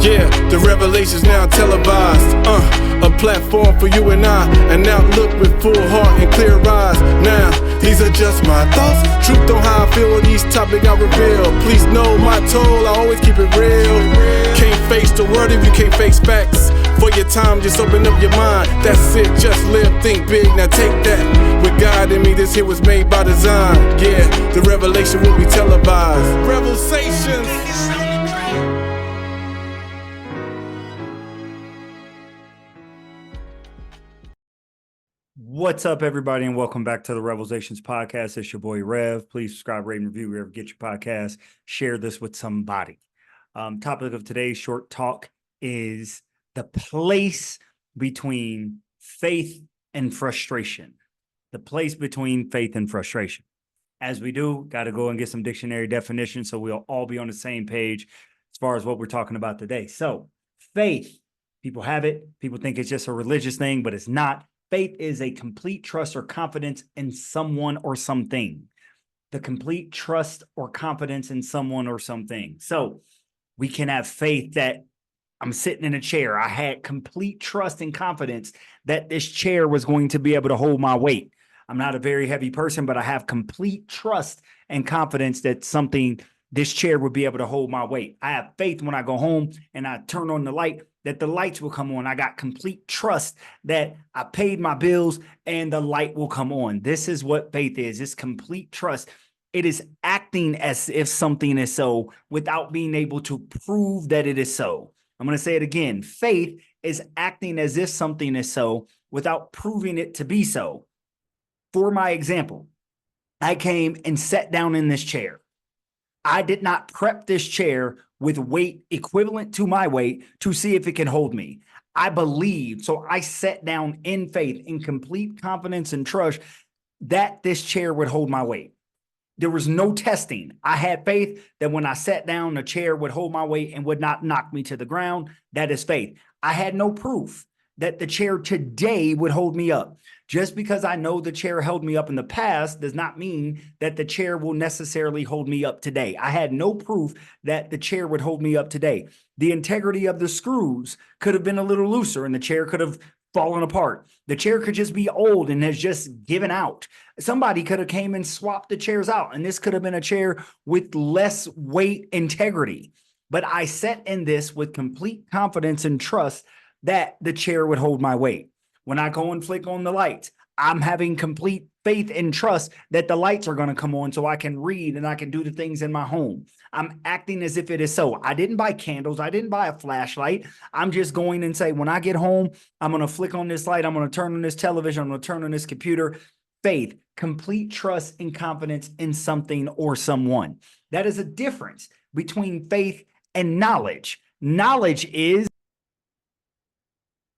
Yeah, the revelations now televised. A platform for you and I, and now look with full heart and clear eyes. Now, these are just my thoughts. Truth on how I feel on these topics I reveal. Please know my toll, I always keep it real. Can't face the word if you can't face facts. For your time, just open up your mind. That's it, just live, think big, now take that. With God in me, this here was made by design. Yeah, the revelation will be televised. REVELSations. What's up, everybody, and welcome back to the REVELSations podcast. It's your boy Rev. Please subscribe, rate, and review wherever you get your podcast. Share this with somebody. Topic of today's short talk is the place between faith and frustration. The place between faith and frustration. As we do, got to go and get some dictionary definitions so we'll all be on the same page as far as what we're talking about today. So, faith, people have it. People think it's just a religious thing, but it's not. Faith is a complete trust or confidence in someone or something. The complete trust or confidence in someone or something. So we can have faith that I'm sitting in a chair. I had complete trust and confidence that this chair was going to be able to hold my weight. I'm not a very heavy person, but I have complete trust and confidence that this chair would be able to hold my weight. I have faith when I go home and I turn on the light that the lights will come on. I got complete trust that I paid my bills and the light will come on. This is what faith is. It's complete trust. It is acting as if something is so without being able to prove that it is so. I'm going to say it again. Faith is acting as if something is so without proving it to be so. For my example, I came and sat down in this chair. I did not prep this chair with weight equivalent to my weight to see if it can hold me. I believed, so I sat down in faith, in complete confidence and trust that this chair would hold my weight. There was no testing. I had faith that when I sat down, the chair would hold my weight and would not knock me to the ground. That is faith. I had no proof that the chair today would hold me up. Just because I know the chair held me up in the past does not mean that the chair will necessarily hold me up today. I had no proof that the chair would hold me up today. The integrity of the screws could have been a little looser and the chair could have fallen apart. The chair could just be old and has just given out. Somebody could have came and swapped the chairs out, and this could have been a chair with less weight integrity. But I sat in this with complete confidence and trust that the chair would hold my weight. When I go and flick on the lights, I'm having complete faith and trust that the lights are going to come on so I can read and I can do the things in my home. I'm acting as if it is so. I didn't buy candles. I didn't buy a flashlight. I'm just going and say, when I get home, I'm going to flick on this light. I'm going to turn on this television. I'm going to turn on this computer. Faith, complete trust and confidence in something or someone. That is a difference between faith and knowledge. Knowledge is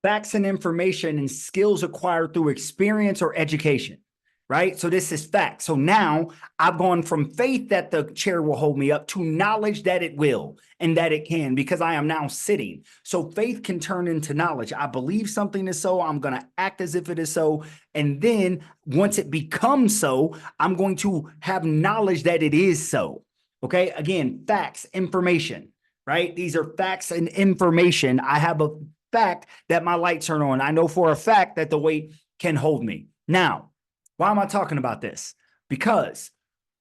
facts and information and skills acquired through experience or education, right? So this is fact. So now I've gone from faith that the chair will hold me up to knowledge that it will and that it can, because I am now sitting. So faith can turn into knowledge. I believe something is so. I'm going to act as if it is so. And then once it becomes so, I'm going to have knowledge that it is so. Okay. Again, facts, information, right? These are facts and information. I have a fact that my lights turn on. I know for a fact that the weight can hold me. Now, why am I talking about this? Because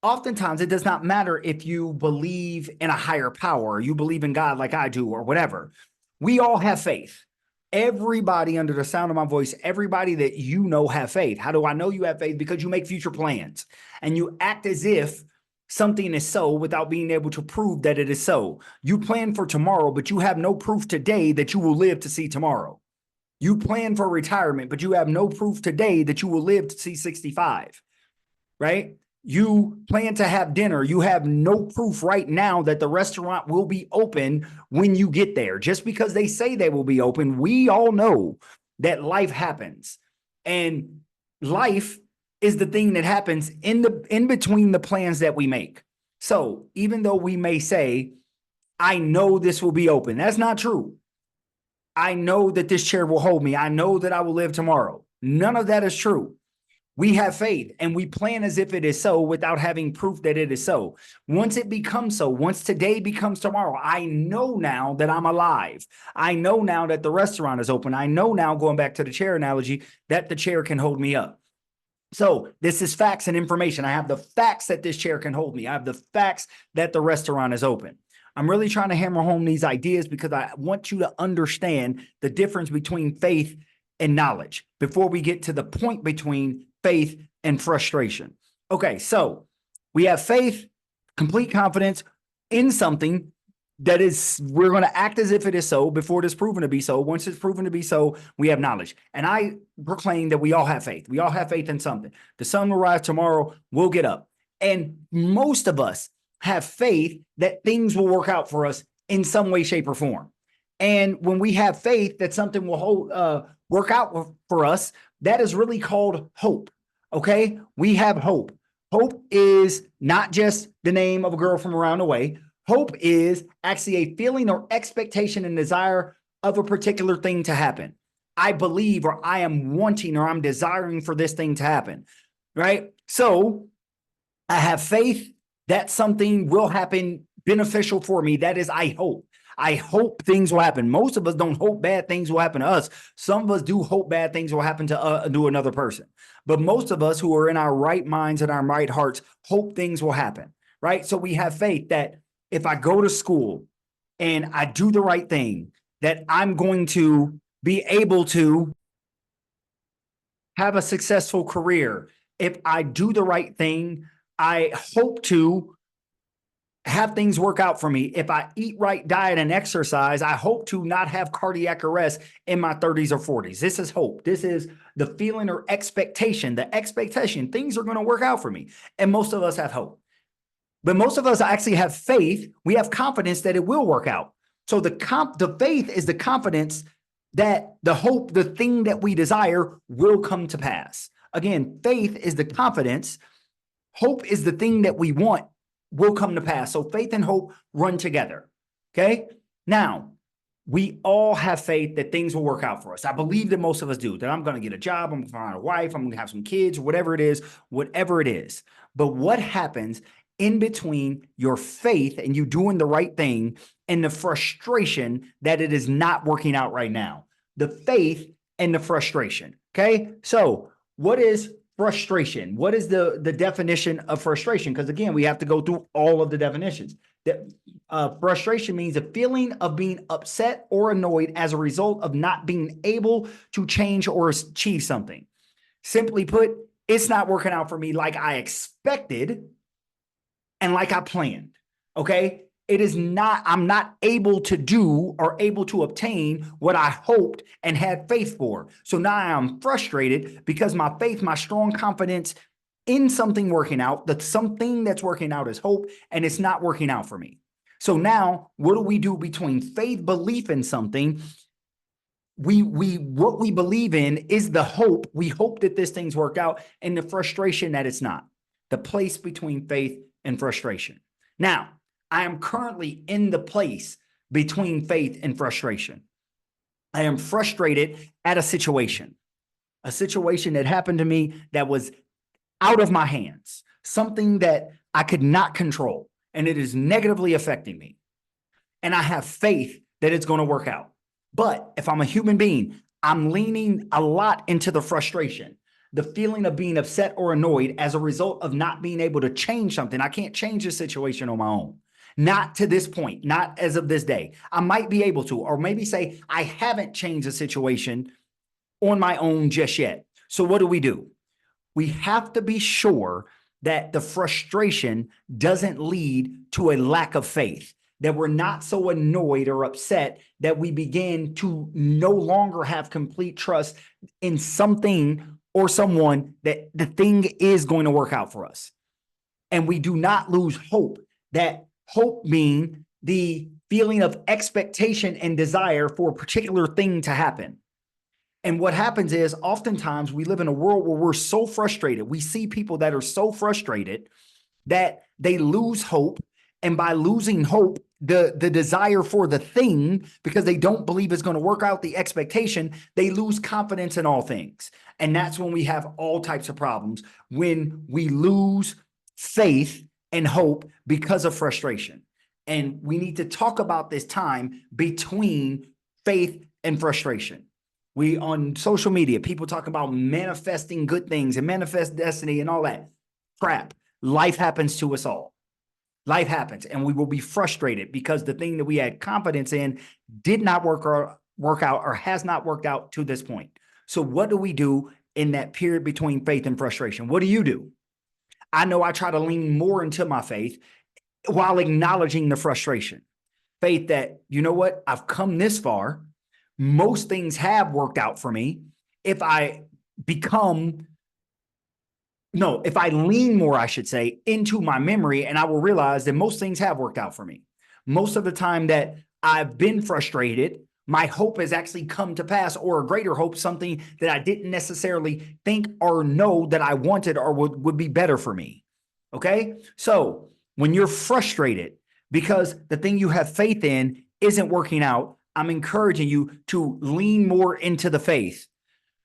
oftentimes it does not matter if you believe in a higher power, or you believe in God like I do, or whatever. We all have faith. Everybody under the sound of my voice, everybody that you know have faith. How do I know you have faith? Because you make future plans and you act as if something is so without being able to prove that it is so. You plan for tomorrow, but you have no proof today that you will live to see tomorrow. You plan for retirement, but you have no proof today that you will live to see 65, right? You plan to have dinner. You have no proof right now that the restaurant will be open when you get there. Just because they say they will be open, we all know that life happens. And life is the thing that happens in between the plans that we make. So even though we may say, I know this will be open, that's not true. I know that this chair will hold me. I know that I will live tomorrow. None of that is true. We have faith and we plan as if it is so without having proof that it is so. Once it becomes so, once today becomes tomorrow, I know now that I'm alive. I know now that the restaurant is open. I know now, going back to the chair analogy, that the chair can hold me up. So this is facts and information. I have the facts that this chair can hold me. I have the facts that the restaurant is open. I'm really trying to hammer home these ideas because I want you to understand the difference between faith and knowledge before we get to the point between faith and frustration. Okay, so we have faith, complete confidence in something that is, we're going to act as if it is so before it is proven to be so. Once it's proven to be so, we have knowledge. And I proclaim that we all have faith. We all have faith in something. The sun will rise tomorrow, we'll get up. And most of us have faith that things will work out for us in some way, shape, or form. And when we have faith that something will work out for us, that is really called hope. Okay, we have hope. Hope is not just the name of a girl from around the way. Hope is actually a feeling or expectation and desire of a particular thing to happen. I believe, or I am wanting, or I'm desiring for this thing to happen, right? So I have faith that something will happen beneficial for me. That is, I hope. I hope things will happen. Most of us don't hope bad things will happen to us. Some of us do hope bad things will happen to another person. But most of us who are in our right minds and our right hearts hope things will happen, right? So we have faith that if I go to school and I do the right thing, that I'm going to be able to have a successful career. If I do the right thing, I hope to have things work out for me. If I eat right, diet, and exercise, I hope to not have cardiac arrest in my 30s or 40s. This is hope. This is the feeling or expectation, things are going to work out for me. And most of us have hope. But most of us actually have faith. We have confidence that it will work out. So the faith is the confidence that the hope, the thing that we desire, will come to pass. Again, faith is the confidence. Hope is the thing that we want will come to pass. So faith and hope run together. Okay. Now, we all have faith that things will work out for us. I believe that most of us do, that I'm going to get a job, I'm going to find a wife, I'm going to have some kids, whatever it is. But what happens in between your faith and you doing the right thing and the frustration that it is not working out right now? The faith and the frustration. Okay. So what is frustration? What is the definition of frustration? Because again, we have to go through all of the definitions. Frustration means a feeling of being upset or annoyed as a result of not being able to change or achieve something. Simply put, it's not working out for me like I expected and like I planned. Okay. It is not, I'm not able to do or able to obtain what I hoped and had faith for. So now I'm frustrated because my faith, my strong confidence in something working out, that something that's working out is hope, and it's not working out for me. So now what do we do between faith, belief in something? What we believe in is the hope. We hope that this thing's worked out, and the frustration that it's not. The place between faith and frustration. Now, I am currently in the place between faith and frustration. I am frustrated at a situation that happened to me that was out of my hands, something that I could not control, and it is negatively affecting me. And I have faith that it's going to work out. But if I'm a human being, I'm leaning a lot into the frustration, the feeling of being upset or annoyed as a result of not being able to change something. I can't change the situation on my own. Not to this point, not as of this day. I might be able to, or maybe say I haven't changed the situation on my own just yet. So what do? We have to be sure that the frustration doesn't lead to a lack of faith, that we're not so annoyed or upset that we begin to no longer have complete trust in something or someone that the thing is going to work out for us. And we do not lose hope, that hope being the feeling of expectation and desire for a particular thing to happen. And what happens is oftentimes we live in a world where we're so frustrated. We see people that are so frustrated that they lose hope And by losing hope, the desire for the thing, because they don't believe it's going to work out, the expectation, they lose confidence in all things. And that's when we have all types of problems, when we lose faith and hope because of frustration. And we need to talk about this time between faith and frustration. We on social media, people talk about manifesting good things and manifest destiny and all that crap. Life happens to us all. Life happens, and we will be frustrated because the thing that we had confidence in did not work out or has not worked out to this point. So what do we do in that period between faith and frustration? What do you do? I know I try to lean more into my faith while acknowledging the frustration. Faith that, you know what, I've come this far. Most things have worked out for me. If I lean more, I should say, into my memory, and I will realize that most things have worked out for me. Most of the time that I've been frustrated, my hope has actually come to pass, or a greater hope, something that I didn't necessarily think or know that I wanted or would be better for me. Okay? So when you're frustrated because the thing you have faith in isn't working out, I'm encouraging you to lean more into the faith.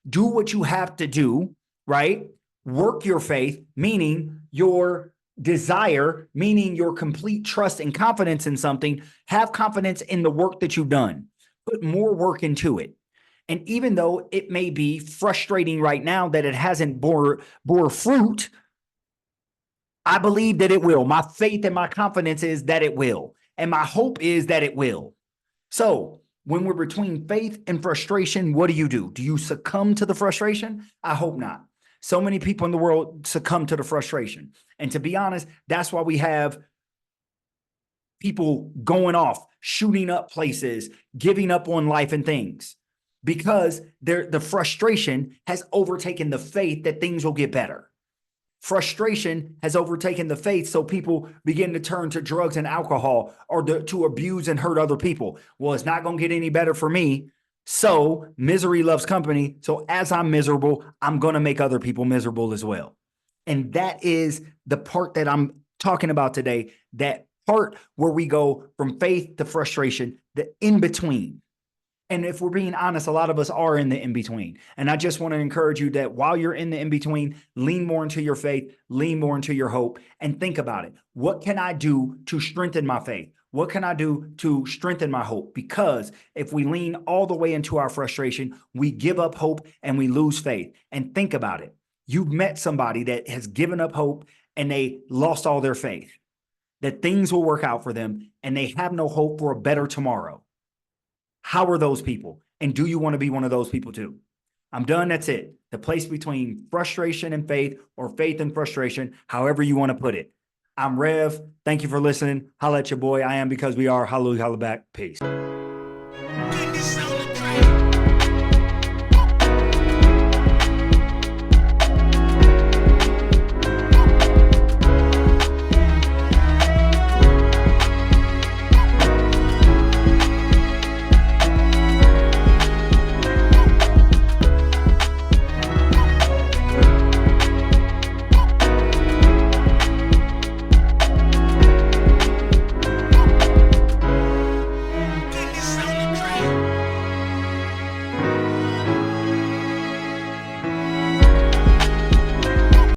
Do what you have to do, right? Work your faith, meaning your desire, meaning your complete trust and confidence in something. Have confidence in the work that you've done. Put more work into it. And even though it may be frustrating right now that it hasn't bore fruit, I believe that it will. My faith and my confidence is that it will. And my hope is that it will. So when we're between faith and frustration, what do? Do you succumb to the frustration? I hope not. So many people in the world succumb to the frustration. And to be honest, that's why we have people going off, shooting up places, giving up on life and things, because the frustration has overtaken the faith that things will get better. Frustration has overtaken the faith, so people begin to turn to drugs and alcohol or to abuse and hurt other people. Well, it's not going to get any better for me. So misery loves company. So as I'm miserable, I'm going to make other people miserable as well. And that is the part that I'm talking about today, that part where we go from faith to frustration, the in-between. And if we're being honest, a lot of us are in the in-between. And I just want to encourage you that while you're in the in-between, lean more into your faith, lean more into your hope, and think about it. What can I do to strengthen my faith? What can I do to strengthen my hope? Because if we lean all the way into our frustration, we give up hope and we lose faith. And think about it. You've met somebody that has given up hope and they lost all their faith, that things will work out for them and they have no hope for a better tomorrow. How are those people? And do you want to be one of those people too? I'm done. That's it. The place between frustration and faith, or faith and frustration, however you want to put it. I'm Rev. Thank you for listening. Holla at your boy. I am because we are. Hallelujah. Holla back. Peace.